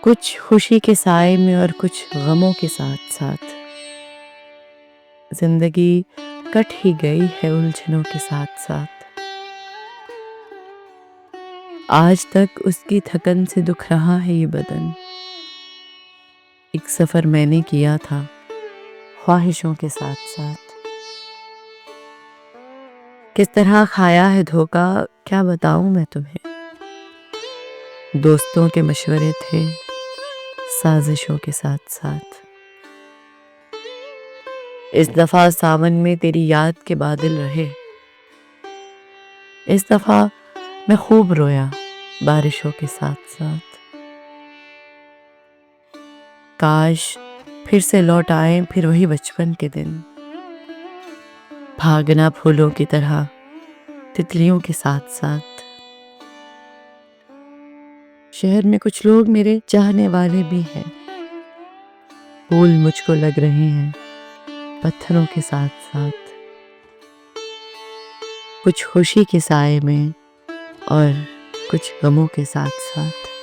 कुछ खुशी के साए में और कुछ गमों के साथ साथ जिंदगी कट ही गई है उलझनों के साथ साथ। आज तक उसकी थकन से दुख रहा है ये बदन। एक सफर मैंने किया था ख्वाहिशों के साथ साथ। किस तरह खाया है धोखा क्या बताऊं मैं तुम्हें। दोस्तों के मशवरे थे साजिशों के साथ साथ। इस दफा सावन में तेरी याद के बादल रहे। इस दफा मैं खूब रोया बारिशों के साथ साथ। काश फिर से लौट आए फिर वही बचपन के दिन, भागना फूलों की तरह तितलियों के साथ साथ। शहर में कुछ लोग मेरे चाहने वाले भी हैं। फूल मुझको लग रहे हैं पत्थरों के साथ साथ। कुछ खुशी के साए में और कुछ गमों के साथ साथ।